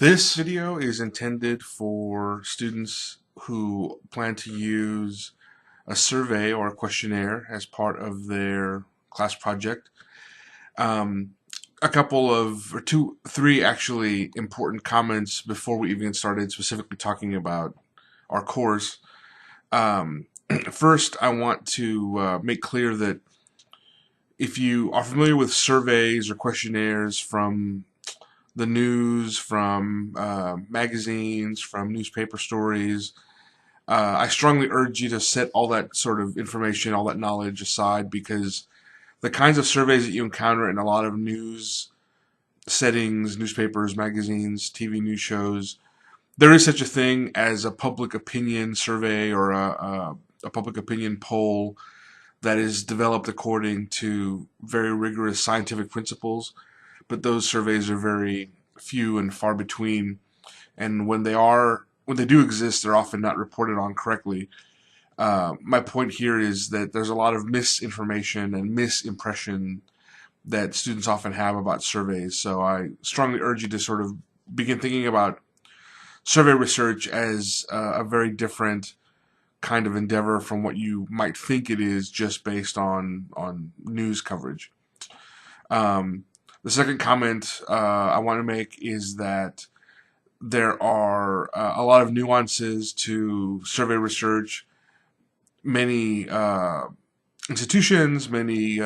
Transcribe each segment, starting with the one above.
This video is intended for students who plan to use a survey or a questionnaire as part of their class project. Um, a couple of, or two, three actually important comments before we even started specifically talking about our course. Um, First, I want to make clear that if you are familiar with surveys or questionnaires from the news, from magazines, from newspaper stories, I strongly urge you to set all that sort of information, all that knowledge aside, because the kinds of surveys that you encounter in a lot of news settings, newspapers, magazines, TV news shows, there is such a thing as a public opinion survey or a public opinion poll that is developed according to very rigorous scientific principles, but those surveys are very few and far between, and when they do exist, they're often not reported on correctly. My point here is that there's a lot of misinformation and misimpression that students often have about surveys. So I strongly urge you to sort of begin thinking about survey research as a very different kind of endeavor from what you might think it is just based on news coverage. The second comment I want to make is that there are a lot of nuances to survey research. Many institutions, many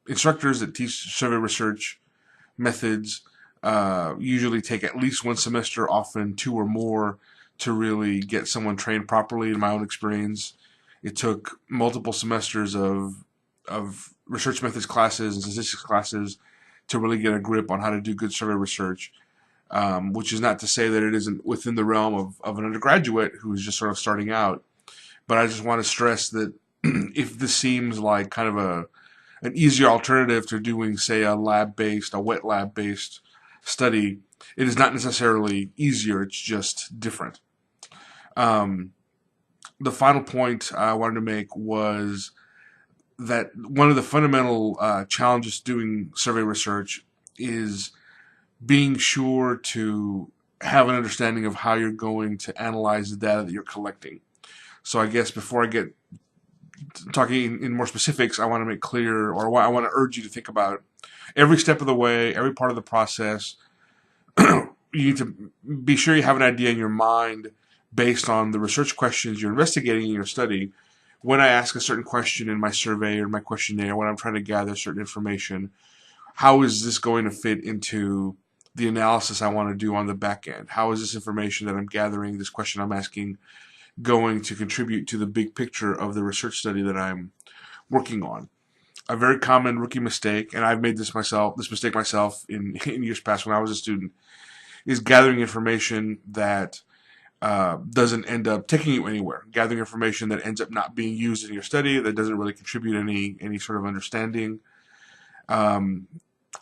instructors that teach survey research methods usually take at least one semester, often two or more, to really get someone trained properly. In my own experience, it took multiple semesters of research methods classes and statistics classes to really get a grip on how to do good survey research, which is not to say that it isn't within the realm of an undergraduate who is just sort of starting out. But I just want to stress that if this seems like kind of an easier alternative to doing, say, a wet lab-based study, it is not necessarily easier, it's just different. Um, the final point I wanted to make was that one of the fundamental challenges doing survey research is being sure to have an understanding of how you're going to analyze the data that you're collecting. So I guess before I get talking in more specifics, I want to make clear, or I want to urge you to think about every step of the way, every part of the process. You need to be sure you have an idea in your mind based on the research questions you're investigating in your study. When I ask a certain question in my survey or my questionnaire, when I'm trying to gather certain information, how is this going to fit into the analysis I want to do on the back end? How is this information that I'm gathering, this question I'm asking, going to contribute to the big picture of the research study that I'm working on? A very common rookie mistake, and I've made this mistake myself in years past when I was a student, is gathering information that doesn't end up taking you anywhere. Gathering information that ends up not being used in your study, that doesn't really contribute any sort of understanding. Then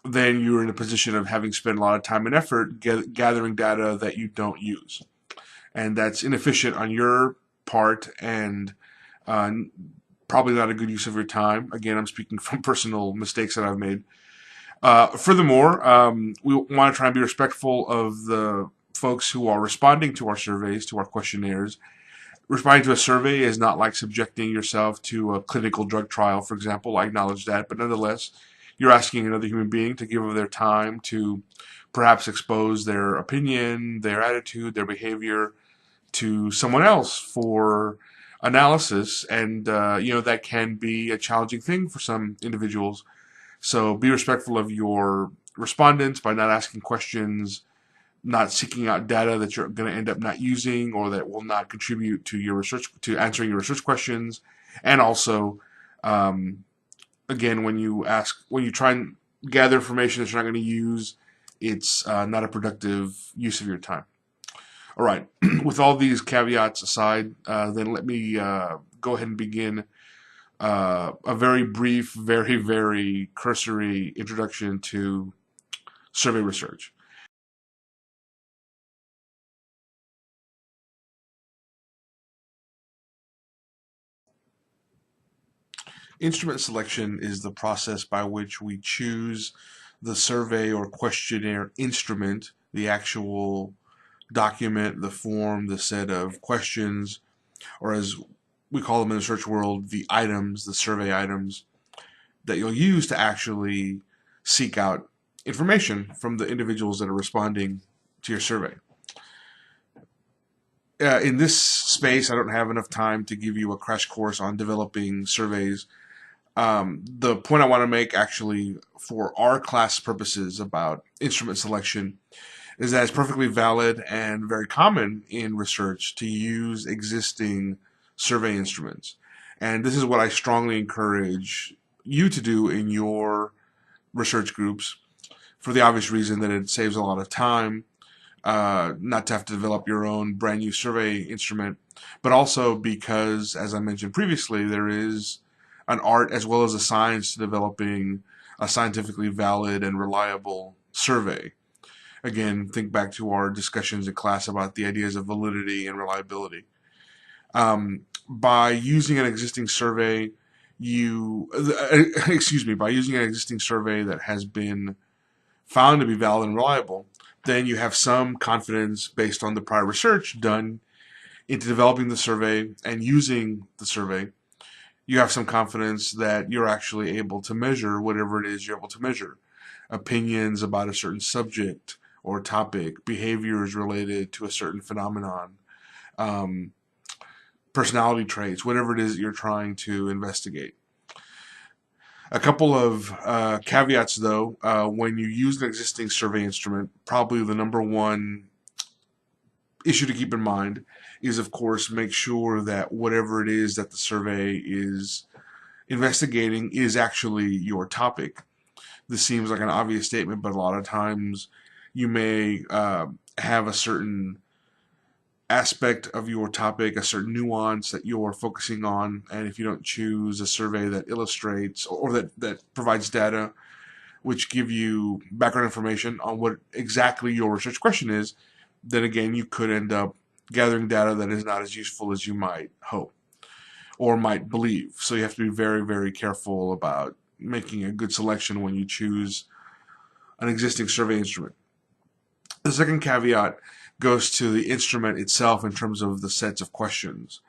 you're in a position of having spent a lot of time and effort gathering data that you don't use. And that's inefficient on your part and probably not a good use of your time. Again, I'm speaking from personal mistakes that I've made. Furthermore, we want to try and be respectful of the folks who are responding to our surveys, to our questionnaires. Responding to a survey is not like subjecting yourself to a clinical drug trial, for example. I acknowledge that, but nonetheless, you're asking another human being to give of their time to perhaps expose their opinion, their attitude, their behavior to someone else for analysis, and that can be a challenging thing for some individuals. So be respectful of your respondents by not asking questions, not seeking out data that you're going to end up not using or that will not contribute to your research, to answering your research questions. And also, again, when you try and gather information that you're not going to use, it's not a productive use of your time. All right, with all these caveats aside, then let me go ahead and begin a very brief, very, very cursory introduction to survey research. Instrument selection is the process by which we choose the survey or questionnaire instrument the actual document, the form, the set of questions, or as we call them in the search world, the items, the survey items that you'll use to actually seek out information from the individuals that are responding to your survey. In this space, I don't have enough time to give you a crash course on developing surveys. The point I want to make actually for our class purposes about instrument selection is that it's perfectly valid and very common in research to use existing survey instruments. And this is what I strongly encourage you to do in your research groups, for the obvious reason that it saves a lot of time, not to have to develop your own brand new survey instrument, but also because, as I mentioned previously, there is an art as well as a science to developing a scientifically valid and reliable survey. Again, think back to our discussions in class about the ideas of validity and reliability. By using an existing survey, by using an existing survey that has been found to be valid and reliable, then you have some confidence based on the prior research done into developing the survey and using the survey. You have some confidence that you're actually able to measure whatever it is you're able to measure. Opinions about a certain subject or topic, behaviors related to a certain phenomenon, personality traits, whatever it is that you're trying to investigate. A couple of caveats, though. When you use an existing survey instrument, probably the number one issue to keep in mind is, of course, make sure that whatever it is that the survey is investigating is actually your topic. This seems like an obvious statement, but a lot of times you may have a certain aspect of your topic, a certain nuance that you're focusing on, and if you don't choose a survey that illustrates or that provides data which give you background information on what exactly your research question is, then again you could end up gathering data that is not as useful as you might hope or might believe. So you have to be very, very careful about making a good selection when you choose an existing survey instrument. The second caveat goes to the instrument itself in terms of the sets of questions.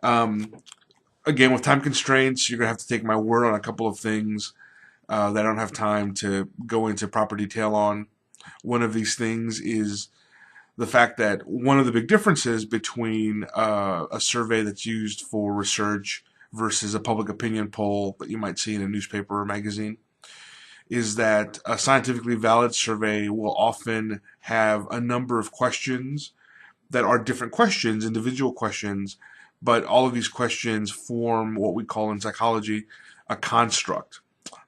Again, with time constraints, you're going to have to take my word on a couple of things that I don't have time to go into proper detail on. One of these things is the fact that one of the big differences between a survey that's used for research versus a public opinion poll that you might see in a newspaper or magazine is that a scientifically valid survey will often have a number of questions that are different questions, individual questions, but all of these questions form what we call in psychology a construct.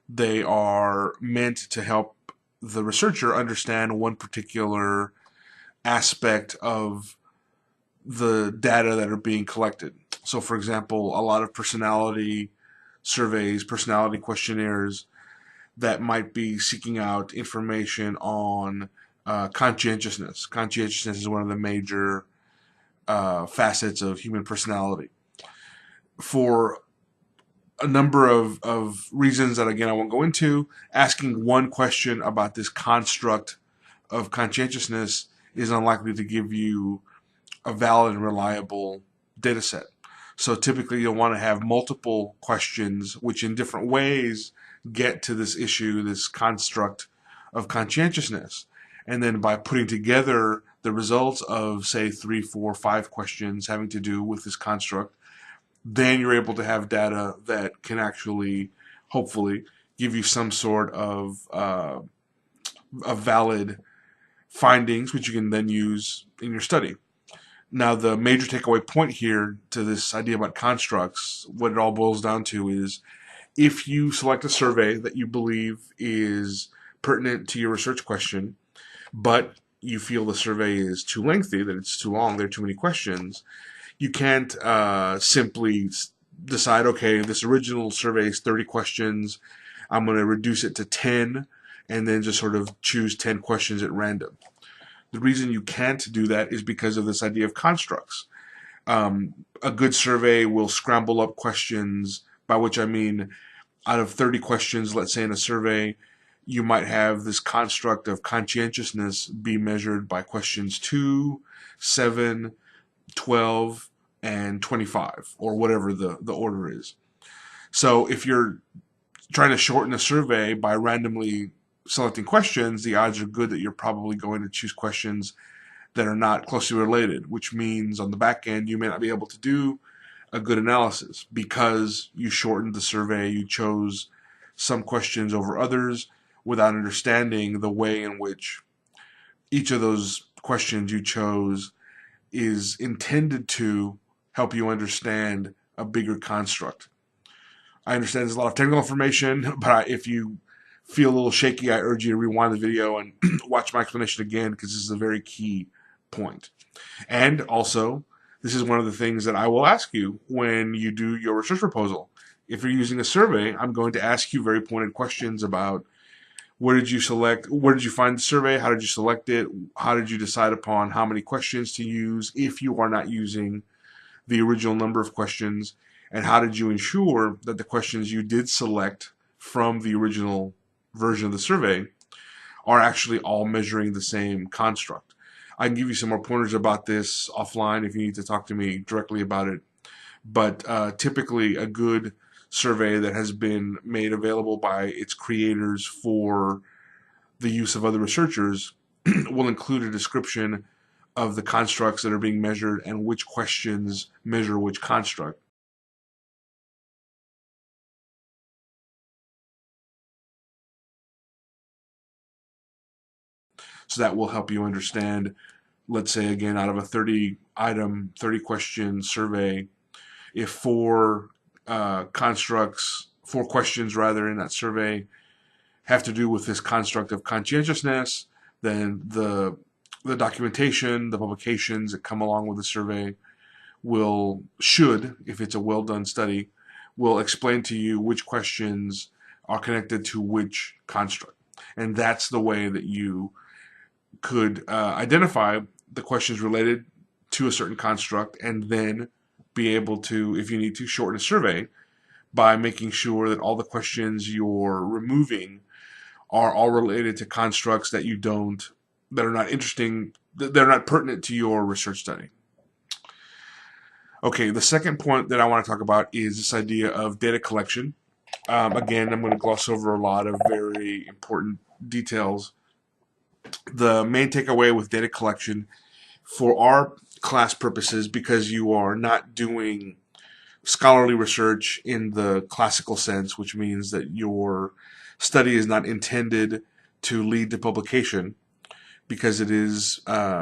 They are meant to help the researcher understand one particular aspect of the data that are being collected. So, for example, a lot of personality surveys, personality questionnaires that might be seeking out information on conscientiousness. Conscientiousness is one of the major facets of human personality. For a number of reasons that, again, I won't go into, asking one question about this construct of conscientiousness is unlikely to give you a valid and reliable data set. So typically you'll want to have multiple questions which in different ways get to this issue, this construct of conscientiousness. And then by putting together the results of, say, 3, 4, 5 questions having to do with this construct, then you're able to have data that can actually, hopefully, give you some sort of valid findings, which you can then use in your study. Now, the major takeaway point here to this idea about constructs, what it all boils down to is, if you select a survey that you believe is pertinent to your research question, but you feel the survey is too lengthy, that it's too long, there are too many questions, you can't simply decide, okay, this original survey is 30 questions, I'm going to reduce it to 10, and then just sort of choose 10 questions at random. The reason you can't do that is because of this idea of constructs. A good survey will scramble up questions, by which I mean out of 30 questions, let's say in a survey, you might have this construct of conscientiousness be measured by questions 2, 7, 12, and 25, or whatever the order is. So if you're trying to shorten a survey by randomly selecting questions, the odds are good that you're probably going to choose questions that are not closely related, which means on the back end you may not be able to do a good analysis because you shortened the survey, you chose some questions over others without understanding the way in which each of those questions you chose is intended to help you understand a bigger construct. I understand there's a lot of technical information, but if you feel a little shaky, I urge you to rewind the video and watch my explanation again, because this is a very key point. And also, this is one of the things that I will ask you when you do your research proposal. If you're using a survey, I'm going to ask you very pointed questions about where did you select, where did you find the survey, how did you select it, how did you decide upon how many questions to use if you are not using the original number of questions, and how did you ensure that the questions you did select from the original version of the survey are actually all measuring the same construct. I can give you some more pointers about this offline if you need to talk to me directly about it. But typically a good survey that has been made available by its creators for the use of other researchers will include a description of the constructs that are being measured and which questions measure which construct. So that will help you understand, let's say again, out of a 30 item, 30 question survey, if four questions rather in that survey have to do with this construct of conscientiousness, then the documentation, the publications that come along with the survey should, if it's a well done study, will explain to you which questions are connected to which construct. And that's the way that you could identify the questions related to a certain construct, and then be able to, if you need to, shorten a survey by making sure that all the questions you're removing are all related to constructs that are not interesting, they're not pertinent to your research study. Okay, the second point that I want to talk about is this idea of data collection. Again, I'm going to gloss over a lot of very important details. The main takeaway with data collection for our class purposes, because you are not doing scholarly research in the classical sense, which means that your study is not intended to lead to publication, because it is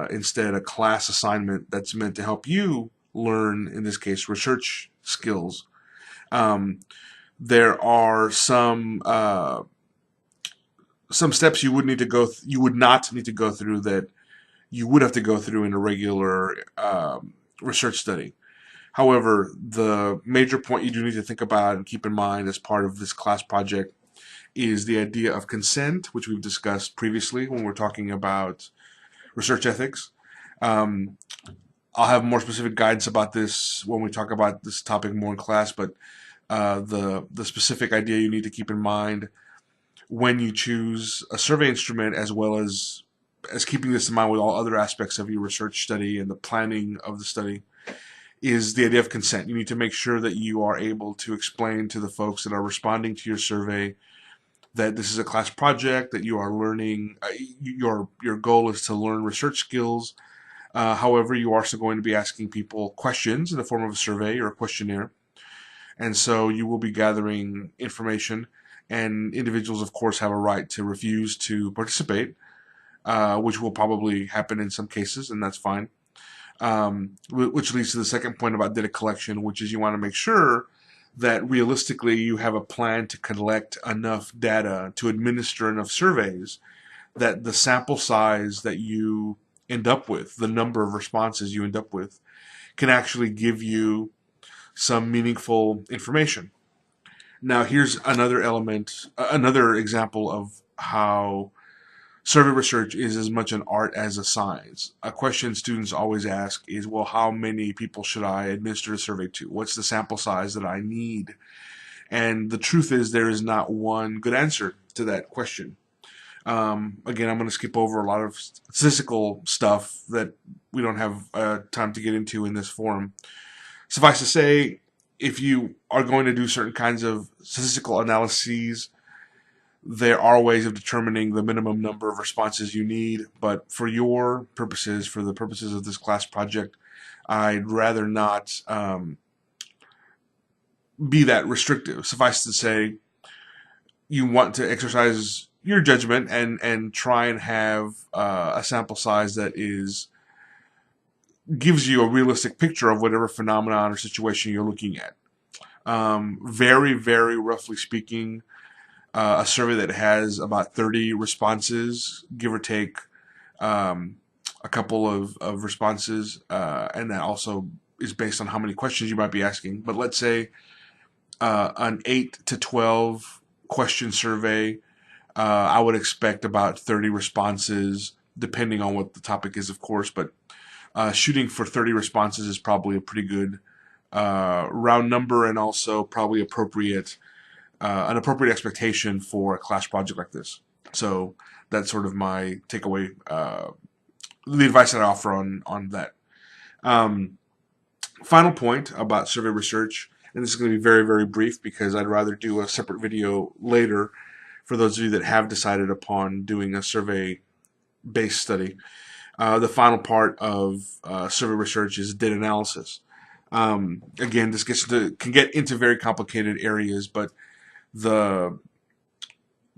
instead a class assignment that's meant to help you learn, in this case, research skills. There are some steps you would not need to go through that you would have to go through in a regular research study. However, the major point you do need to think about and keep in mind as part of this class project is the idea of consent, which we've discussed previously when we're talking about research ethics. I'll have more specific guidance about this when we talk about this topic more in class, but the specific idea you need to keep in mind when you choose a survey instrument, as well as keeping this in mind with all other aspects of your research study and the planning of the study, is the idea of consent. You need to make sure that you are able to explain to the folks that are responding to your survey that this is a class project, that you are learning, your goal is to learn research skills. However, you are also going to be asking people questions in the form of a survey or a questionnaire. And so you will be gathering information, and individuals, of course, have a right to refuse to participate, which will probably happen in some cases, and that's fine. Which leads to the second point about data collection, which is you want to make sure that realistically you have a plan to collect enough data to administer enough surveys that the sample size that you end up with, the number of responses you end up with, can actually give you some meaningful information. Now, here's another element, another example of how survey research is as much an art as a science. A question students always ask is, well, how many people should I administer a survey to? What's the sample size that I need? And the truth is there is not one good answer to that question. Again, I'm going to skip over a lot of statistical stuff that we don't have time to get into in this forum. Suffice to say, if you are going to do certain kinds of statistical analyses, there are ways of determining the minimum number of responses you need, but for your purposes, for the purposes of this class project, I'd rather not be that restrictive. Suffice to say, you want to exercise your judgment and try and have a sample size that gives you a realistic picture of whatever phenomenon or situation you're looking at. Very, very roughly speaking, a survey that has about 30 responses, give or take a couple of responses, and that also is based on how many questions you might be asking. But let's say an 8 to 12 question survey, I would expect about 30 responses, depending on what the topic is, of course, but shooting for 30 responses is probably a pretty good round number, and also probably an appropriate expectation for a class project like this. So that's sort of my takeaway, the advice that I offer on that. Final point about survey research, and this is going to be very, very brief because I'd rather do a separate video later for those of you that have decided upon doing a survey-based study. The final part of survey research is data analysis. Again, this can get into very complicated areas, but the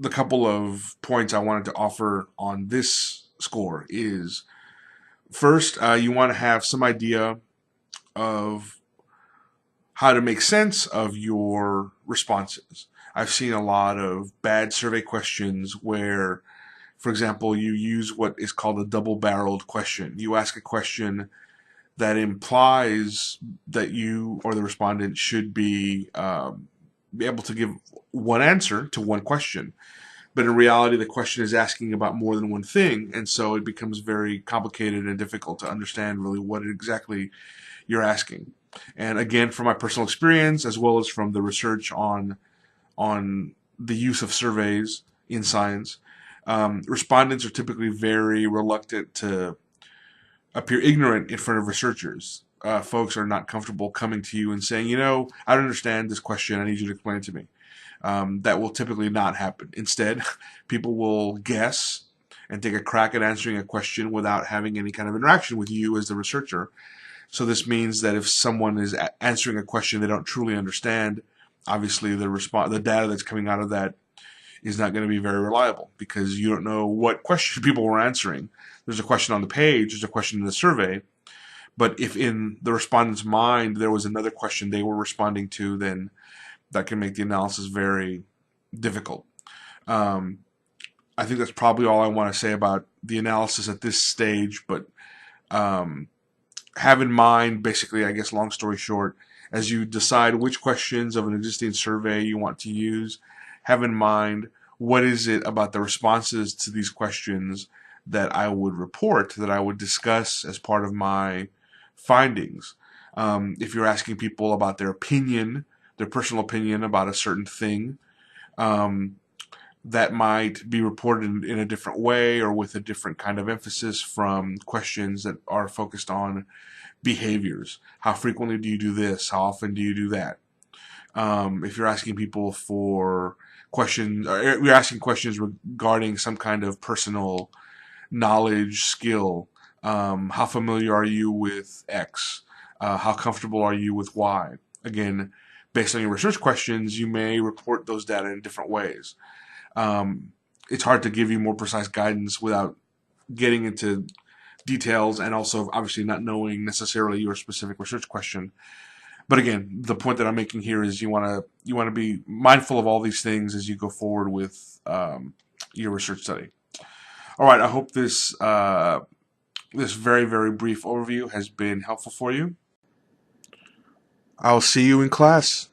couple of points I wanted to offer on this score is, first, you want to have some idea of how to make sense of your responses. I've seen a lot of bad survey questions where, for example, you use what is called a double-barreled question. You ask a question that implies that you or the respondent should be able to give one answer to one question. But in reality, the question is asking about more than one thing, and so it becomes very complicated and difficult to understand really what exactly you're asking. And again, from my personal experience, as well as from the research on the use of surveys in science, respondents are typically very reluctant to appear ignorant in front of researchers. Folks are not comfortable coming to you and saying, I don't understand this question, I need you to explain it to me. That will typically not happen. Instead, people will guess and take a crack at answering a question without having any kind of interaction with you as the researcher. So this means that if someone is answering a question they don't truly understand, obviously the data that's coming out of that is not going to be very reliable because you don't know what question people were answering. There's a question on the page, there's a question in the survey, but if in the respondent's mind there was another question they were responding to, then that can make the analysis very difficult. I think that's probably all I want to say about the analysis at this stage, but have in mind, basically, I guess, long story short, as you decide which questions of an existing survey you want to use, have in mind what is it about the responses to these questions that I would report, that I would discuss as part of my findings. If you're asking people about their opinion, their personal opinion about a certain thing, that might be reported in a different way or with a different kind of emphasis from questions that are focused on behaviors. How frequently do you do this? How often do you do that? If you're asking people for questions, or you're asking questions regarding some kind of personal knowledge, skill, how familiar are you with X? How comfortable are you with Y? Again, based on your research questions, you may report those data in different ways. It's hard to give you more precise guidance without getting into details and also obviously not knowing necessarily your specific research question. But again, the point that I'm making here is you want to be mindful of all these things as you go forward with your research study. All right, I hope this this very, very brief overview has been helpful for you. I'll see you in class.